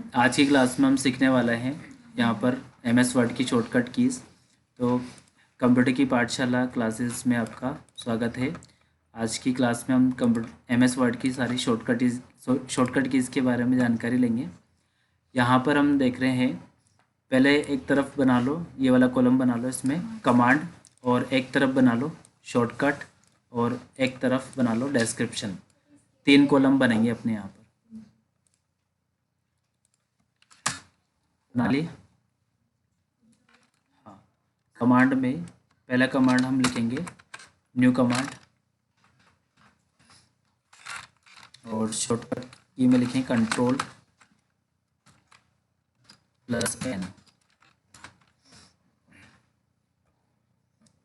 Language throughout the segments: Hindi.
आज की क्लास में हम सीखने वाले हैं यहाँ पर MS वर्ड की शॉर्टकट कीज़। तो कंप्यूटर की पाठशाला क्लासेस में आपका स्वागत है। आज की क्लास में हम कंप्यूटर MS वर्ड की सारी शॉर्टकट कीज़ के बारे में जानकारी लेंगे। यहाँ पर हम देख रहे हैं, पहले एक तरफ बना लो, ये वाला कॉलम बना लो, इसमें कमांड, और एक तरफ बना लो शॉर्टकट, और एक तरफ बना लो डिस्क्रिप्शन। 3 कॉलम बनेंगे अपने यहाँ पर। बना लिए? हाँ। कमांड में पहला कमांड हम लिखेंगे न्यू कमांड, और शॉर्टकट की में लिखें Ctrl+N।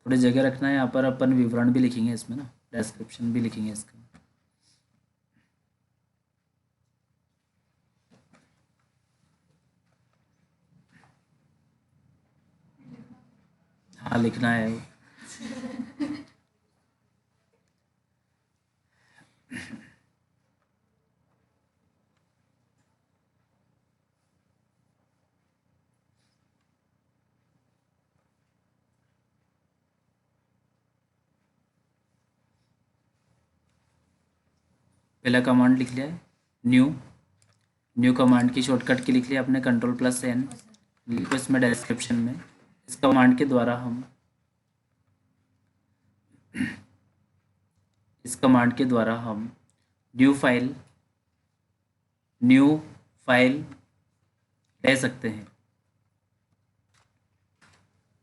थोड़ी जगह रखना है, यहाँ पर अपन विवरण भी लिखेंगे इसमें ना, डिस्क्रिप्शन भी लिखेंगे इसका। हाँ, लिखना है। पहला कमांड लिख लिया है न्यू। न्यू कमांड की शॉर्टकट की लिख लिया आपने Ctrl+N। लिखो इसमें डिस्क्रिप्शन में। इस कमांड के द्वारा हम न्यू फाइल ले सकते हैं।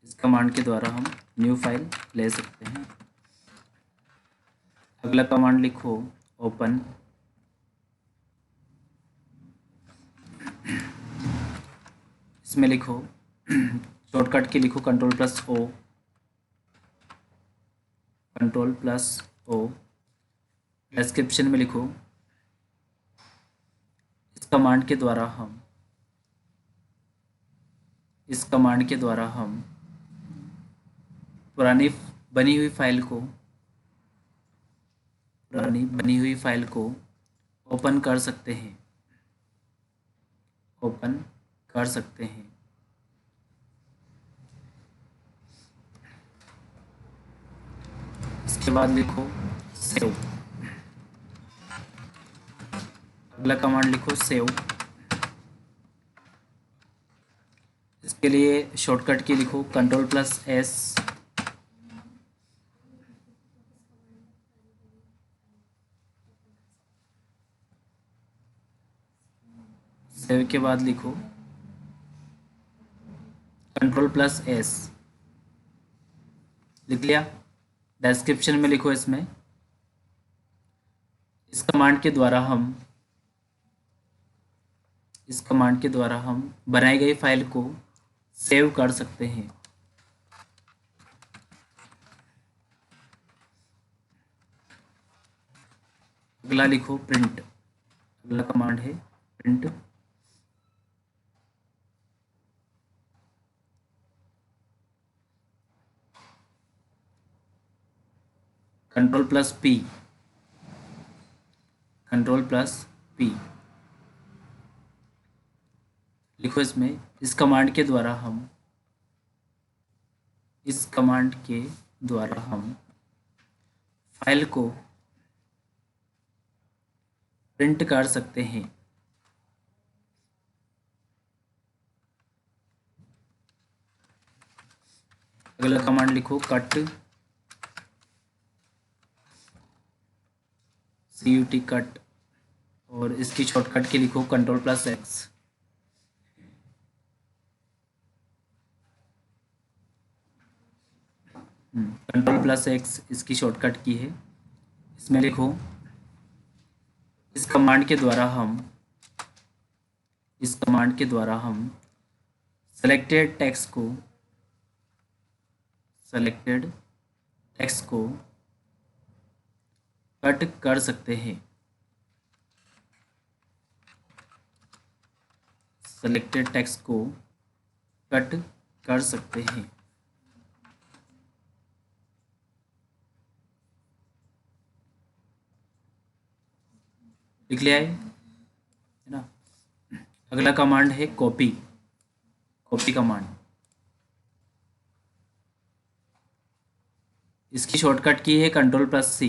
इस कमांड के द्वारा हम न्यू फाइल ले सकते हैं। अगला कमांड लिखो ओपन। इसमें लिखो शॉर्टकट की लिखो Ctrl+O। डिस्क्रिप्शन में लिखो इस कमांड के द्वारा हम पुरानी बनी हुई फाइल को ओपन कर सकते हैं। इसके बाद लिखो सेव। अगला कमांड लिखो सेव। इसके लिए शॉर्टकट की लिखो Ctrl+S। सेव के बाद लिखो Ctrl+S। लिख लिया? डिस्क्रिप्शन में लिखो इसमें इस कमांड के द्वारा हम बनाई गई फाइल को सेव कर सकते हैं। अगला लिखो प्रिंट। अगला कमांड है प्रिंट। Ctrl+P। लिखो इसमें इस कमांड के द्वारा हम फाइल को प्रिंट कर सकते हैं। अगला कमांड लिखो कट, कट, और इसकी शॉर्टकट की लिखो Ctrl+X। Ctrl+X इसकी शॉर्टकट की है। इसमें लिखो इस कमांड के द्वारा हम सेलेक्टेड टेक्स्ट को कट कर सकते हैं। लिख लिया है ना? अगला कमांड है कॉपी, कॉपी कमांड। इसकी शॉर्टकट की है Ctrl+C।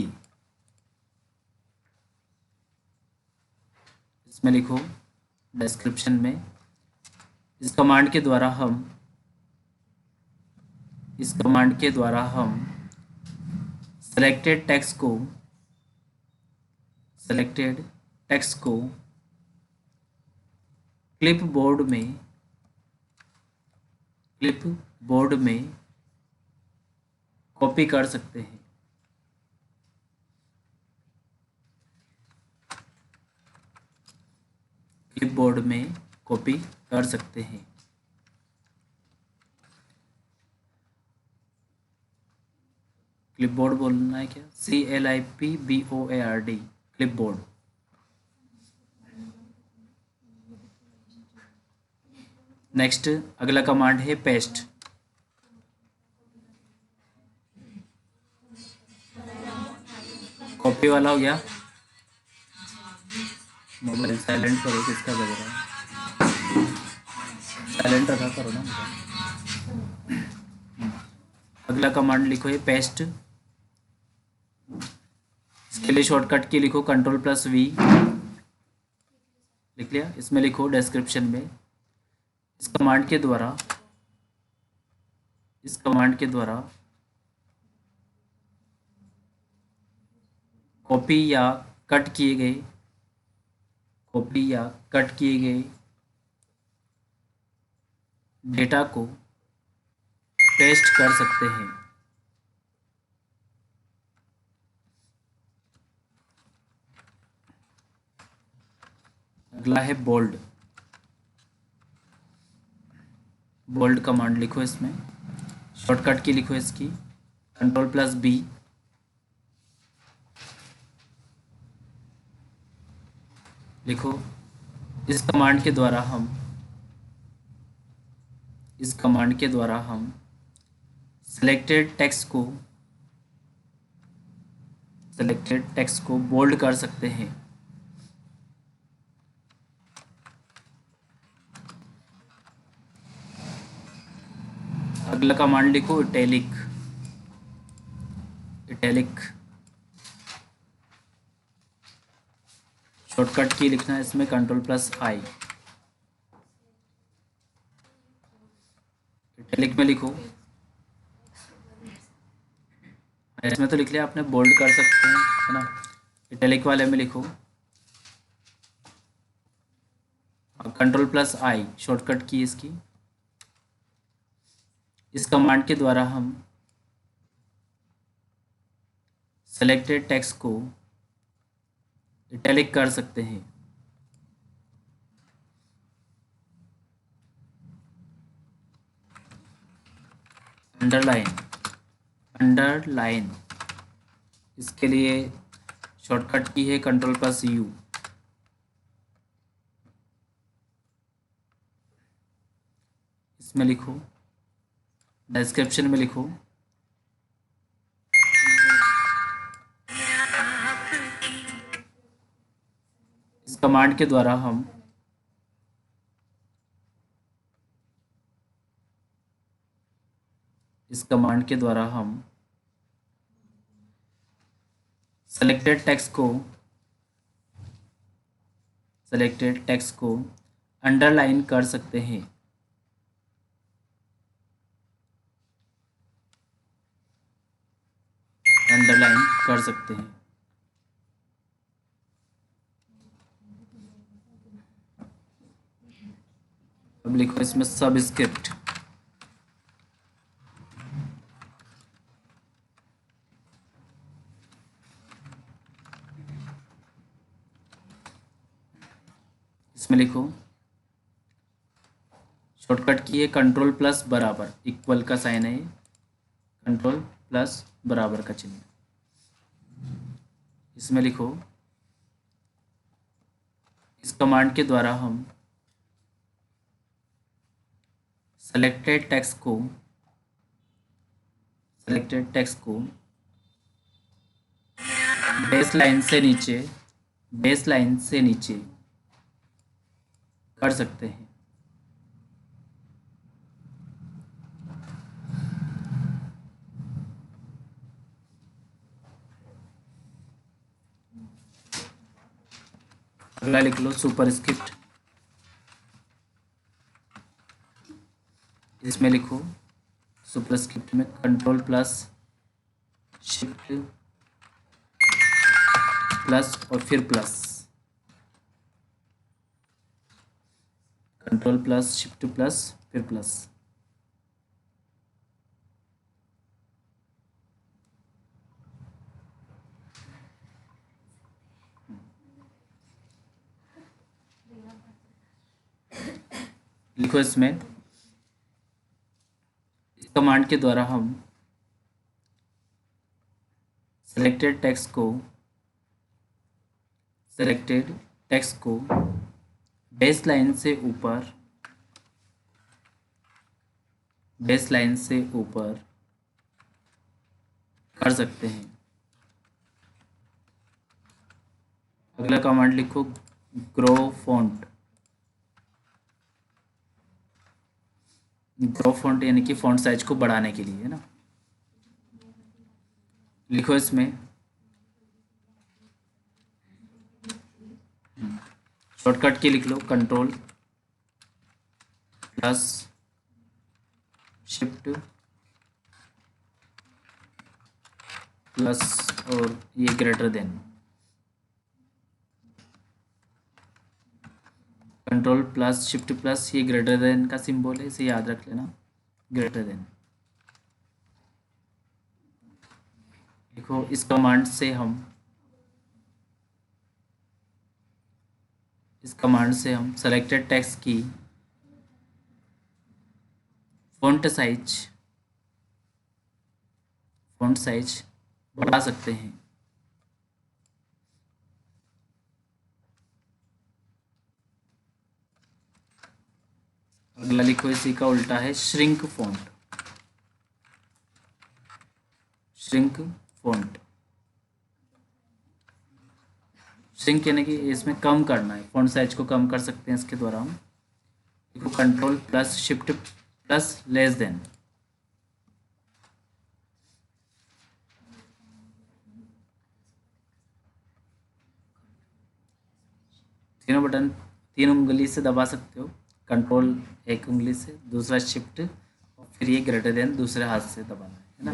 इसमें लिखो डिस्क्रिप्शन में, इस कमांड के द्वारा हम सेलेक्टेड टेक्स्ट को क्लिपबोर्ड में कॉपी कर सकते हैं। क्लिपबोर्ड में कॉपी कर सकते हैं। क्लिपबोर्ड बोलना है क्या? CLIPBOARD, clipboard. नेक्स्ट अगला कमांड है पेस्ट। कॉपी वाला हो गया। मोबाइल साइलेंट करो, किसका बज रहा है? साइलेंट रखा करो ना। अगला कमांड लिखो है पेस्ट। इसके लिए शॉर्टकट की लिखो Ctrl+V। लिख लिया? इसमें लिखो डिस्क्रिप्शन में, इस कमांड के द्वारा कॉपी या कट किए गए डेटा को पेस्ट कर सकते हैं। अगला है बोल्ड। बोल्ड कमांड लिखो, इसमें शॉर्टकट की लिखो इसकी Ctrl+B। लिखो इस कमांड के द्वारा हम सेलेक्टेड टेक्स्ट को बोल्ड कर सकते हैं। अगला कमांड लिखो इटैलिक। शॉर्टकट की लिखना है इसमें Ctrl+I। इटैलिक में लिखो, इसमें तो लिख लिया आपने, बोल्ड कर सकते हैं, है ना। इटैलिक वाले में लिखो Ctrl+I, शॉर्टकट की इसकी। इस कमांड के द्वारा हम सेलेक्टेड टेक्स्ट को इटैलिक कर सकते हैं। अंडरलाइन, इसके लिए शॉर्टकट की है Ctrl+U। इसमें लिखो डिस्क्रिप्शन में लिखो इस कमांड के द्वारा हम सेलेक्टेड टेक्स्ट को अंडरलाइन कर सकते हैं। अब लिखो इसमें सबस्क्रिप्ट। इसमें लिखो शॉर्टकट की है Ctrl+, इक्वल का साइन है, Ctrl+, का चिन्ह। इसमें लिखो इस कमांड के द्वारा हम सेलेक्टेड टेक्स्ट को बेस लाइन से नीचे कर सकते हैं। अगला लिख लो सुपरस्क्रिप्ट। इसमें लिखो सुपरस्क्रिप्ट में कंट्रोल प्लस शिफ्ट प्लस और फिर plus, control plus shift plus फिर प्लस। लिखो इसमें इस कमांड के द्वारा हम सेलेक्टेड टेक्स्ट को बेस लाइन से ऊपर कर सकते हैं। अगला कमांड लिखो ग्रो फॉन्ट यानी कि फॉन्ट साइज को बढ़ाने के लिए, है ना। लिखो इसमें शॉर्टकट की लिख लो कंट्रोल प्लस शिफ्ट प्लस और ये greater than, control plus shift plus ये ग्रेटर देन का सिंबल है, इसे याद रख लेना, ग्रेटर देन। देखो इस कमांड से हम सेलेक्टेड टेक्स्ट की फॉन्ट साइज बढ़ा सकते हैं। अगला लिखो इसी का उल्टा है श्रिंक फॉन्ट। श्रिंक यानी कि इसमें कम करना है, फॉन्ट साइज को कम कर सकते हैं इसके द्वारा हम। देखो control plus shift plus less than, तीनों बटन 3 उंगली से दबा सकते हो, कंट्रोल 1 उंगली से, दूसरा शिफ्ट और फिर ये ग्रेटर देन दूसरे हाथ से दबाना है ना।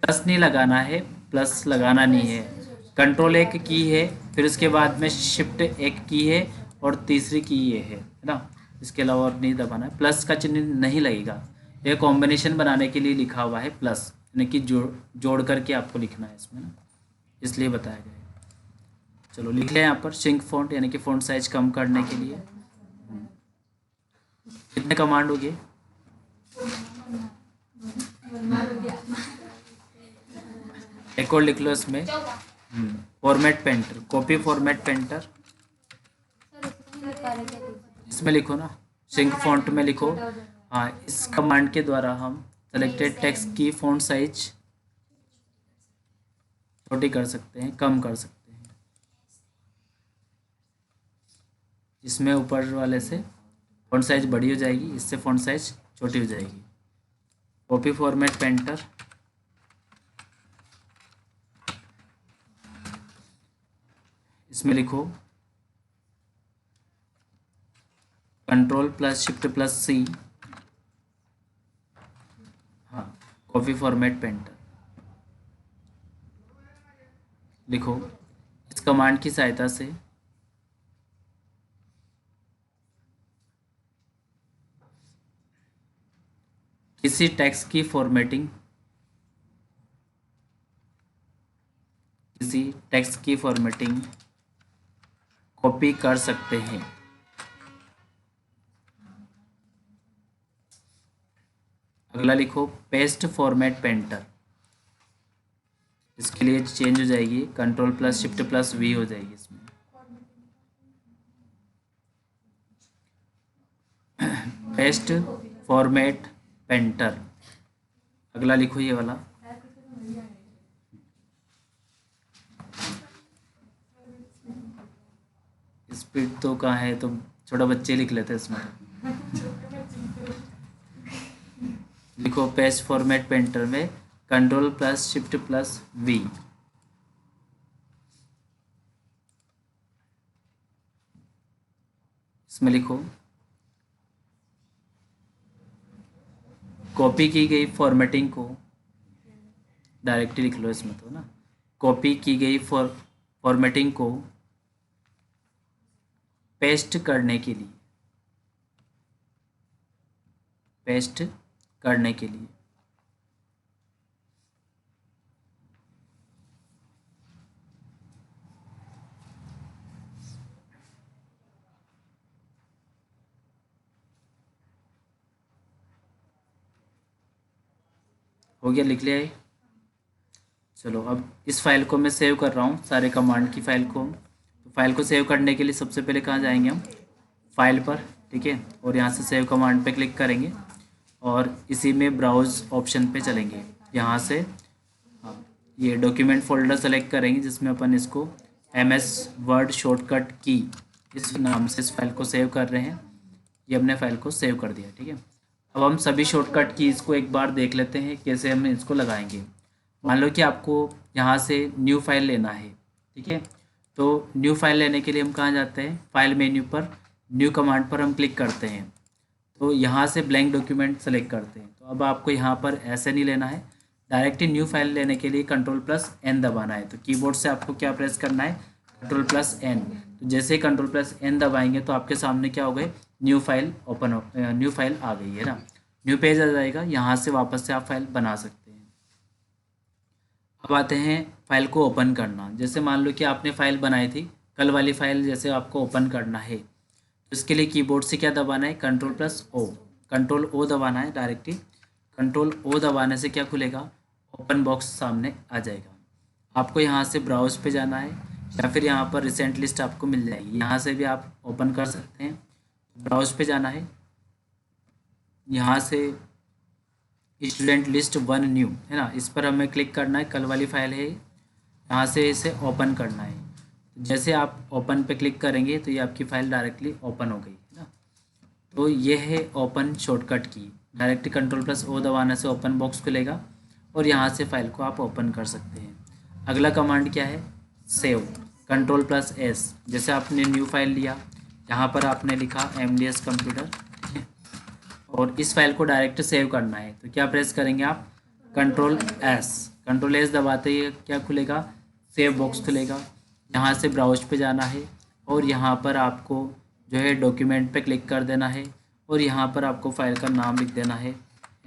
प्लस नहीं लगाना है, प्लस लगाना नहीं है, कंट्रोल 1 की है, फिर उसके बाद में शिफ्ट 1 की है और तीसरी की ये है ना। इसके अलावा और नहीं दबाना है, प्लस का चिन्ह नहीं लगेगा। यह कॉम्बिनेशन बनाने के लिए लिखा हुआ है प्लस, यानी कि जोड़ करके आपको लिखना है इसमें ना, इसलिए बताया गया है। चलो लिख लें यहाँ पर श्रिंक फॉन्ट यानी कि फॉन्ट साइज कम करने के लिए। कितने कमांड हो गए? एक और लिख लो इसमें format painter, copy format painter, इसमें लिखो ना श्रिंक फॉन्ट में लिखो। हाँ, इस कमांड के द्वारा हम सेलेक्टेड टेक्स्ट की फॉन्ट साइज छोटी कर सकते हैं, कम कर सकते हैं। इसमें ऊपर वाले से फॉन्ट साइज बड़ी हो जाएगी, इससे फॉन्ट साइज छोटी हो जाएगी। कॉपी फॉर्मेट पेंटर, इसमें लिखो कंट्रोल प्लस शिफ्ट प्लस सी, हाँ कॉपी फॉर्मेट पेंटर लिखो। इस कमांड की सहायता से किसी टेक्स्ट की फॉर्मेटिंग कॉपी कर सकते हैं। अगला लिखो पेस्ट फॉर्मेट पेंटर, इसके लिए चेंज हो जाएगी, control plus shift plus V हो जाएगी इसमें। पेस्ट फॉर्मेट पेंटर, अगला लिखो ये वाला स्पीड तो कहाँ है, तो छोटा बच्चे लिख लेते हैं इसमें। लिखो पेस्ट फॉर्मेट पेंटर में control plus shift plus V. इसमें लिखो कॉपी की गई फॉर्मेटिंग को, डायरेक्टली लिख लो इसमें तो ना, कॉपी की गई फॉर्मेटिंग को पेस्ट करने के लिए, पेस्ट करने के लिए हो गया, लिख लिया है। चलो अब इस फाइल को मैं सेव कर रहा हूँ, सारे कमांड की फाइल को। तो फाइल को सेव करने के लिए सबसे पहले कहाँ जाएंगे हम, फाइल पर, ठीक है, और यहाँ से सेव कमांड पे क्लिक करेंगे और इसी में ब्राउज ऑप्शन पे चलेंगे। यहाँ से ये डॉक्यूमेंट फोल्डर सेलेक्ट करेंगे जिसमें अपन इसको MS वर्ड शॉर्टकट की इस नाम से इस फाइल को सेव कर रहे हैं। ये हमने फाइल को सेव कर दिया, ठीक है। अब हम सभी शॉर्टकट की इसको एक बार देख लेते हैं कैसे हम इसको लगाएंगे। मान लो कि आपको यहाँ से न्यू फाइल लेना है, ठीक है, तो न्यू फाइल लेने के लिए हम कहाँ जाते हैं, फाइल मेन्यू पर न्यू कमांड पर हम क्लिक करते हैं। तो यहाँ से ब्लैंक डॉक्यूमेंट सेलेक्ट करते हैं। तो अब आपको यहाँ पर ऐसे नहीं लेना है, डायरेक्टली न्यू फाइल लेने के लिए Ctrl+N दबाना है। तो कीबोर्ड से आपको क्या प्रेस करना है, Ctrl+N। तो जैसे ही Ctrl+N दबाएंगे तो आपके सामने क्या हो गए, new file open, new file आ गई है ना, न्यू पेज आ जाएगा। यहाँ से वापस से आप फाइल बना सकते हैं। अब आते हैं फाइल को ओपन करना। जैसे मान लो कि आपने फाइल बनाई थी, कल वाली फाइल जैसे आपको ओपन करना है, तो इसके लिए कीबोर्ड से क्या दबाना है, Ctrl+O, Ctrl+O दबाना है डायरेक्टली। Ctrl+O दबाने से क्या खुलेगा, ओपन बॉक्स सामने आ जाएगा। आपको यहाँ से ब्राउज पे जाना है या फिर यहाँ पर रिसेंट लिस्ट आपको मिल जाएगी, यहाँ से भी आप ओपन कर सकते हैं। ब्राउज पे जाना है, यहाँ से स्टूडेंट लिस्ट 1 न्यू है ना, इस पर हमें क्लिक करना है, कल वाली फाइल है, यहाँ से इसे ओपन करना है। जैसे आप ओपन पे क्लिक करेंगे तो ये आपकी फ़ाइल डायरेक्टली ओपन हो गई है ना। तो ये है ओपन शॉर्टकट की, डायरेक्टली Ctrl+O दबाने से ओपन बॉक्स खुलेगा और यहाँ से फाइल को आप ओपन कर सकते हैं। अगला कमांड क्या है, सेव, Ctrl+S। जैसे आपने न्यू फाइल लिया, यहाँ पर आपने लिखा MDS कंप्यूटर और इस फाइल को डायरेक्ट सेव करना है, तो क्या प्रेस करेंगे आप, Ctrl+S दबाते ही क्या खुलेगा, सेव बॉक्स खुलेगा। यहाँ से ब्राउज पे जाना है और यहाँ पर आपको जो है डॉक्यूमेंट पे क्लिक कर देना है और यहाँ पर आपको फाइल का नाम लिख देना है,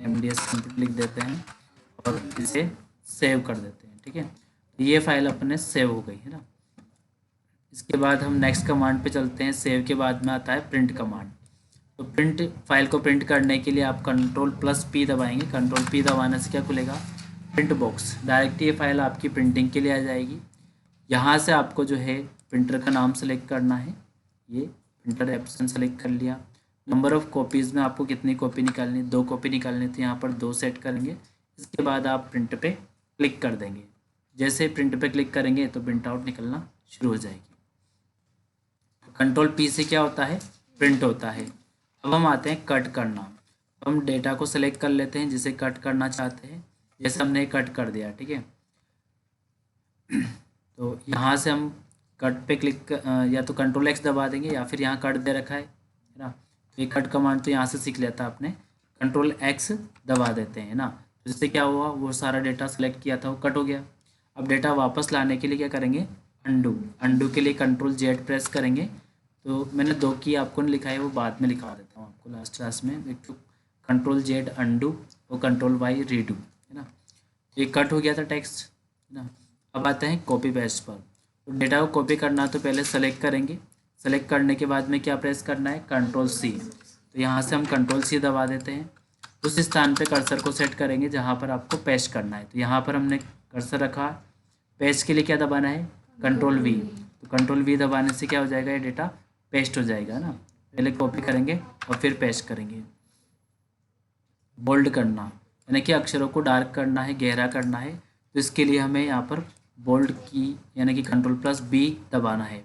MDS कंप्यूटर लिख देते हैं और इसे सेव कर देते हैं, ठीक है। ये फाइल अपने सेव हो गई है ना। इसके बाद हम नेक्स्ट कमांड पे चलते हैं। सेव के बाद में आता है प्रिंट कमांड। तो प्रिंट फाइल को प्रिंट करने के लिए आप Ctrl+P दबाएंगे। Ctrl+P दबाने से क्या खुलेगा, प्रिंट बॉक्स। डायरेक्ट ये फाइल आपकी प्रिंटिंग के लिए आ जाएगी। यहाँ से आपको जो है प्रिंटर का नाम सेलेक्ट करना है, ये प्रिंटर ऑप्शन सेलेक्ट कर लिया। नंबर ऑफ़ कॉपीज़ में आपको कितनी कॉपी निकालनी, 2 कॉपी निकालनी, तो यहाँ पर 2 सेट करेंगे। इसके बाद आप प्रिंट पे क्लिक कर देंगे। जैसे प्रिंट पे क्लिक करेंगे तो प्रिंट आउट निकलना शुरू हो जाएगी। Ctrl+P से क्या होता है, प्रिंट होता है। अब हम आते हैं कट करना। हम डेटा को सेलेक्ट कर लेते हैं जिसे कट करना चाहते हैं। जैसे हमने कट कर दिया, ठीक है, तो यहाँ से हम कट पे क्लिक या तो Ctrl+X दबा देंगे या फिर यहाँ कट दे रखा है ना, तो ये कट कमांड तो यहाँ से सीख लेता आपने। Ctrl+X दबा देते हैं ना, तो इससे क्या हुआ, वो सारा डेटा सेलेक्ट किया था वो कट हो गया। अब डेटा वापस लाने के लिए क्या करेंगे, अंडू के लिए Ctrl+Z प्रेस करेंगे। तो मैंने 2 की आपको नहीं लिखा है, वो बाद में लिखा देता हूँ आपको लास्ट में। एक तो Ctrl+Z अंडू और Ctrl+Y रीडू है ना। ये कट हो गया था टेक्स्ट है ना। अब आते हैं कॉपी पेस्ट पर। तो डेटा को कॉपी करना तो पहले सेलेक्ट करेंगे। सेलेक्ट करने के बाद में क्या प्रेस करना है, Ctrl+C। तो यहाँ से हम Ctrl+C दबा देते हैं। उस स्थान पे कर्सर को सेट करेंगे जहाँ पर आपको पेस्ट करना है। तो यहाँ पर हमने कर्सर रखा। पेस्ट के लिए क्या दबाना है, Ctrl+V। तो Ctrl+V दबाने से क्या हो जाएगा, ये डेटा पेस्ट हो जाएगा ना। पहले कॉपी करेंगे और फिर पेस्ट करेंगे। बोल्ड करना यानी कि अक्षरों को डार्क करना है, गहरा करना है, तो इसके लिए हमें यहाँ पर बोल्ड की यानी कि Ctrl+B दबाना है।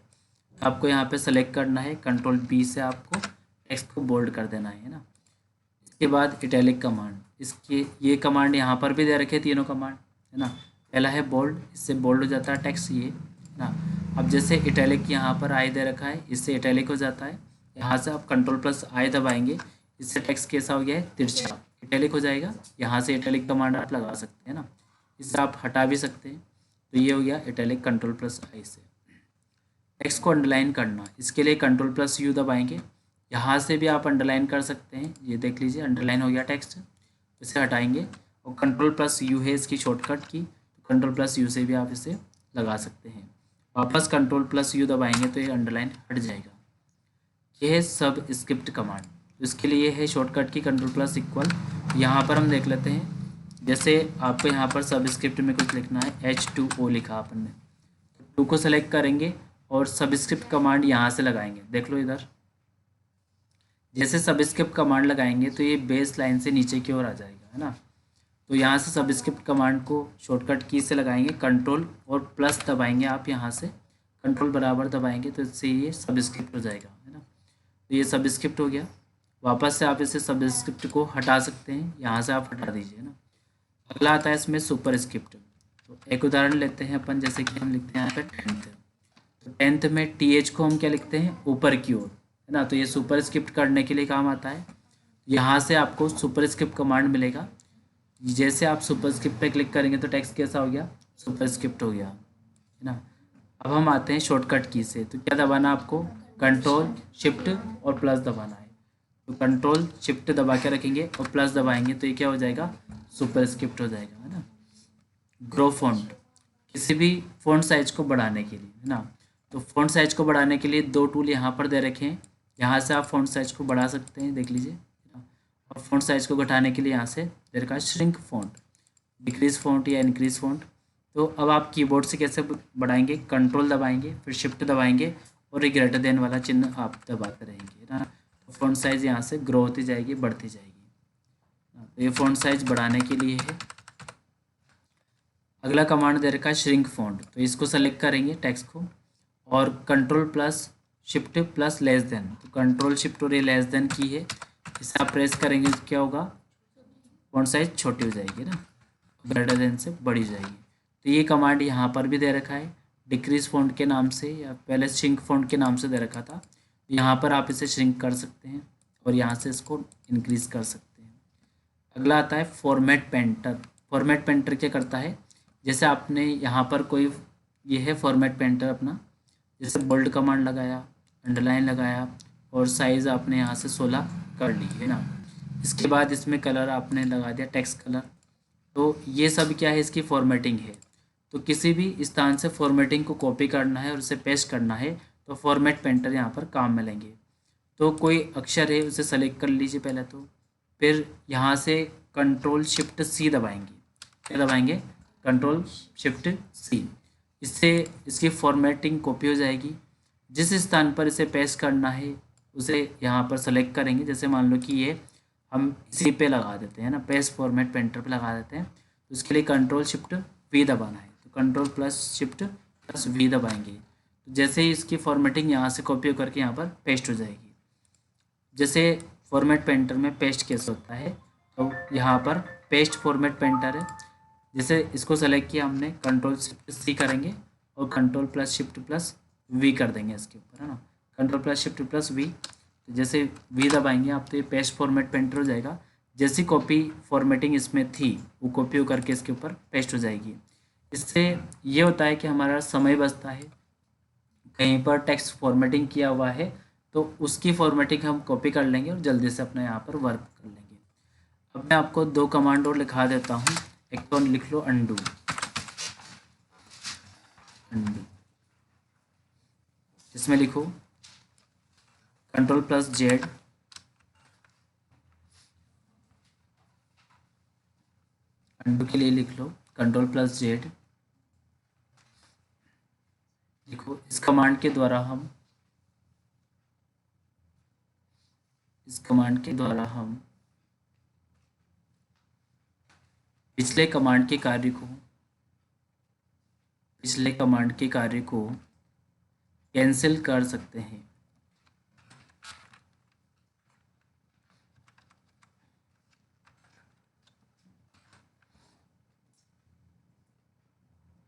आपको यहाँ पे सेलेक्ट करना है, कंट्रोल बी से आपको टेक्स्ट को बोल्ड कर देना है ना। इसके बाद इटैलिक कमांड, इसके ये कमांड यहाँ पर भी दे रखे तीनों कमांड है ना। पहला है बोल्ड, इससे बोल्ड हो जाता है टेक्स्ट ये है ना। अब जैसे इटैलिक यहाँ पर आई दे रखा है, इससे इटैलिक हो जाता है। यहाँ से आप कंट्रोल प्लस आई दबाएंगे, इससे टेक्स्ट कैसा हो गया है, तिरछा इटैलिक हो जाएगा। यहाँ से इटैलिक कमांड आप लगा सकते हैं ना, इससे आप हटा भी सकते हैं। तो ये हो गया इटैलिक कंट्रोल प्लस आई से। टेक्स्ट को अंडरलाइन करना, इसके लिए कंट्रोल प्लस यू दबाएंगे। यहाँ से भी आप अंडरलाइन कर सकते हैं, ये देख लीजिए अंडरलाइन हो गया टेक्स्ट, इसे हटाएंगे। और कंट्रोल प्लस यू है इसकी शॉर्टकट की, तो कंट्रोल प्लस यू से भी आप इसे लगा सकते हैं। वापस कंट्रोल प्लस यू दबाएंगे तो ये अंडरलाइन हट जाएगा। ये है सब स्क्रिप्ट कमांड, तो इसके लिए है शॉर्टकट की कंट्रोल प्लस इक्वल। यहाँ पर हम देख लेते हैं, जैसे आपको यहाँ पर सब स्क्रिप्ट में कुछ लिखना है, H2O लिखा अपन ने, टू को सेलेक्ट करेंगे और सबस्क्रिप्ट कमांड यहाँ से लगाएंगे। देख लो इधर, जैसे सबस्क्रिप्ट कमांड लगाएंगे तो ये बेस लाइन से नीचे की ओर आ जाएगा है ना। तो यहाँ से सबस्क्रिप्ट कमांड को शॉर्टकट की से लगाएंगे, कंट्रोल और प्लस दबाएंगे आप यहाँ से, कंट्रोल बराबर दबाएंगे तो इससे ये सबस्क्रिप्ट हो जाएगा है ना। तो ये सबस्क्रिप्ट हो गया। वापस से आप इसे सबस्क्रिप्ट को हटा सकते हैं, यहाँ से आप हटा दीजिए ना। अगला आता है इसमें सुपर स्क्रिप्ट। तो एक उदाहरण लेते हैं अपन, जैसे कि हम लिखते हैं यहाँ पे 10th। तो 10th में TH को हम क्या लिखते हैं, ऊपर की ओर है ना। तो ये सुपर स्क्रिप्ट करने के लिए काम आता है। यहाँ से आपको सुपर स्क्रिप्ट कमांड मिलेगा। जैसे आप सुपर स्क्रिप्ट पे क्लिक करेंगे तो टेक्स्ट कैसा हो गया, सुपर स्क्रिप्ट हो गया है ना। अब हम आते हैं शॉर्टकट की से, तो क्या दबाना आपको, कंट्रोल शिफ्ट और प्लस दबाना है। तो कंट्रोल शिफ्ट दबा के रखेंगे और प्लस दबाएंगे तो ये क्या हो जाएगा, सुपर स्क्रिप्ट हो जाएगा है ना। ग्रो फॉन्ट, किसी भी फॉन्ट साइज को बढ़ाने के लिए है ना। तो फॉन्ट साइज को बढ़ाने के लिए दो टूल यहाँ पर दे रखे हैं, यहाँ से आप फॉन्ट साइज को बढ़ा सकते हैं, देख लीजिए। और फॉन्ट साइज को घटाने के लिए यहाँ से दे रखा है श्रिंक फॉन्ट, डिक्रीज फॉन्ट या इंक्रीज फॉन्ट। तो अब आप कीबोर्ड से कैसे बढ़ाएंगे, कंट्रोल दबाएंगे फिर शिफ्ट दबाएंगे और ये ग्रेटर देन वाला चिन्ह आप दबाते रहेंगे ना। तो फॉन्ट साइज यहाँ से ग्रो होती जाएगी, बढ़ती जाएगी। तो ये फॉन्ट साइज बढ़ाने के लिए है। अगला कमांड दे रखा है श्रिंक फॉन्ट, तो इसको सेलेक्ट करेंगे टेक्स्ट को और control plus shift plus less than. तो कंट्रोल शिफ्ट और ये लेस देन की है, इसे आप प्रेस करेंगे तो क्या होगा, फॉन्ट साइज छोटी हो जाएगी ना, ग्रेटर देन से बड़ी जाएगी। तो ये कमांड यहाँ पर भी दे रखा है डिक्रीज फॉन्ट के नाम से, या पहले श्रिंक फॉन्ट के नाम से दे रखा था। यहाँ पर आप इसे श्रिंक कर सकते हैं और यहाँ से इसको इंक्रीज कर सकते हैं। अगला आता है फॉर्मेट पेंटर। फॉर्मेट पेंटर क्या करता है, जैसे आपने यहाँ पर कोई, ये है फॉर्मेट पेंटर अपना, जैसे बोल्ड कमांड लगाया, अंडरलाइन लगाया और साइज़ आपने यहाँ से 16 कर ली है ना। इसके बाद इसमें कलर आपने लगा दिया टेक्स्ट कलर। तो ये सब क्या है, इसकी फॉर्मेटिंग है। तो किसी भी स्थान से फॉर्मेटिंग को कॉपी करना है और उसे पेस्ट करना है तो फॉर्मेट पेंटर यहाँ पर काम में लेंगे। तो कोई अक्षर है उसे सेलेक्ट कर लीजिए पहले, तो फिर यहाँ से कंट्रोल शिफ्ट सी दबाएंगे, क्या दबाएंगे, कंट्रोल शिफ्ट सी। इससे इसकी फॉर्मेटिंग कॉपी हो जाएगी। जिस स्थान पर इसे पेस्ट करना है उसे यहाँ पर सेलेक्ट करेंगे, जैसे मान लो कि ये हम इसी पे लगा देते हैं ना, पेस्ट फॉर्मेट पेंटर पे लगा देते हैं। तो उसके लिए कंट्रोल शिफ्ट वी दबाना है, तो control plus shift plus V दबाएंगे। तो जैसे ही इसकी फॉर्मेटिंग यहाँ से कॉपी करके यहाँ पर पेस्ट हो जाएगी। जैसे फॉर्मेट पेंटर में पेस्ट कैसे होता है, तो यहाँ पर पेस्ट फॉर्मेट पेंटर है, जैसे इसको सेलेक्ट किया हमने, कंट्रोल शिफ्ट सी करेंगे और control plus shift plus V कर देंगे इसके ऊपर है ना, control plus shift plus V. जैसे वी दबाएंगे आप तो ये पेस्ट फॉर्मेट पेंटर हो जाएगा। जैसी कॉपी फॉर्मेटिंग इसमें थी वो कॉपी करके इसके ऊपर पेस्ट हो जाएगी। इससे ये होता है कि हमारा समय बचता है। कहीं पर टेक्स्ट फॉर्मेटिंग किया हुआ है तो उसकी फॉर्मेटिंग हम कॉपी कर लेंगे और जल्दी से अपने यहाँ पर वर्क कर लेंगे। अब मैं आपको दो कमांड और लिखा देता हूँ। एक तो लिख लो अंडू, अंडू इसमें लिखो कंट्रोल प्लस जेड, अंडू के लिए लिख लो कंट्रोल प्लस जेड। लिखो इस कमांड के द्वारा हम, इस कमांड के द्वारा हम पिछले कमांड के कार्य को, पिछले कमांड के कार्य को कैंसिल कर सकते हैं।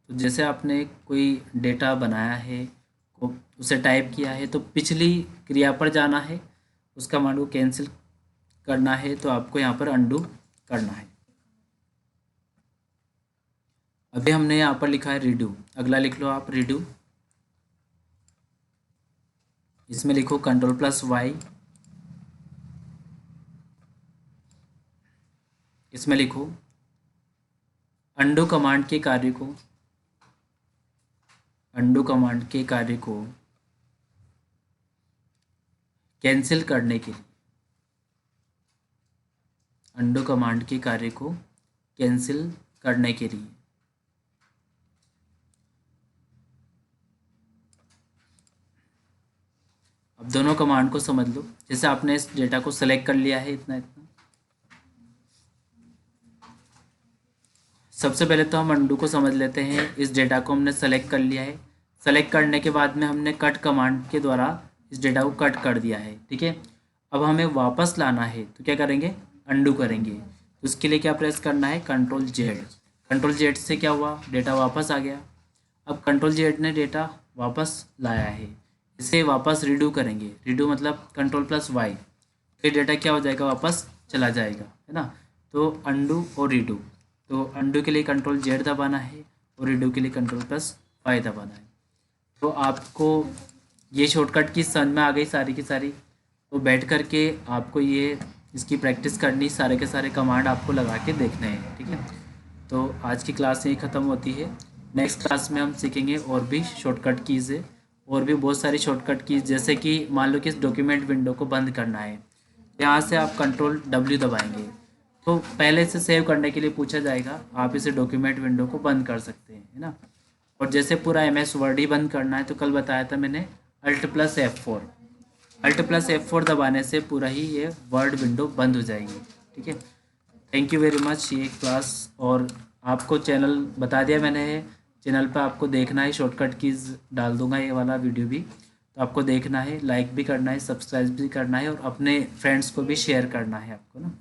तो जैसे आपने कोई डेटा बनाया है, को उसे टाइप किया है, तो पिछली क्रिया पर जाना है, उस कमांड को कैंसिल करना है, तो आपको यहाँ पर अंडू करना है। अभी हमने यहाँ पर लिखा है रीडू, अगला लिख लो आप रीडू। इसमें लिखो Ctrl+Y, इसमें लिखो अंडू कमांड के कार्य को, अंडू कमांड के कार्य को कैंसिल करने के लिए, अंडू कमांड के कार्य को कैंसिल करने के लिए अब दोनों कमांड को समझ लो। जैसे आपने इस डेटा को सेलेक्ट कर लिया है इतना इतना, सबसे पहले तो हम अंडू को समझ लेते हैं। इस डेटा को हमने सेलेक्ट कर लिया है, सेलेक्ट करने के बाद में हमने कट कमांड के द्वारा इस डेटा को कट कर दिया है, ठीक है। अब हमें वापस लाना है तो क्या करेंगे, अंडू करेंगे। तो उसके लिए क्या प्रेस करना है, Ctrl+Z। Ctrl+Z से क्या हुआ, डेटा वापस आ गया। अब Ctrl+Z ने डेटा वापस लाया है, इसे वापस रीडू करेंगे। रीडू मतलब Ctrl+Y, तो ये डेटा क्या हो जाएगा, वापस चला जाएगा, है ना। तो अंडू और रीडू, तो अंडू के लिए Ctrl+Z दबाना है और रीडू के लिए Ctrl+Y दबाना है। तो आपको ये शॉर्टकट की समझ में आ गई सारी की सारी। तो बैठ कर के आपको ये इसकी प्रैक्टिस करनी, सारे के सारे कमांड आपको लगा के देखने हैं, ठीक है। तो आज की क्लास यही ख़त्म होती है। नेक्स्ट क्लास में हम सीखेंगे और भी शॉर्टकट कीज़ है, और भी बहुत सारी शॉर्टकट कीज़, जैसे कि मान लो कि इस डॉक्यूमेंट विंडो को बंद करना है, यहाँ से आप Ctrl+W दबाएंगे तो पहले से सेव करने के लिए पूछा जाएगा, आप इसे डॉक्यूमेंट विंडो को बंद कर सकते हैं, है ना। और जैसे पूरा MS वर्ड ही बंद करना है तो कल बताया था मैंने Alt+F4, Alt+F4 दबाने से पूरा ही ये वर्ड विंडो बंद हो जाएगी, ठीक है। Thank you very much. ये क्लास और आपको चैनल बता दिया मैंने है, चैनल पर आपको देखना है, शॉर्टकट कीज़ डाल दूंगा ये वाला वीडियो भी, तो आपको देखना है, लाइक भी करना है, सब्सक्राइब भी करना है और अपने फ्रेंड्स को भी शेयर करना है आपको ना।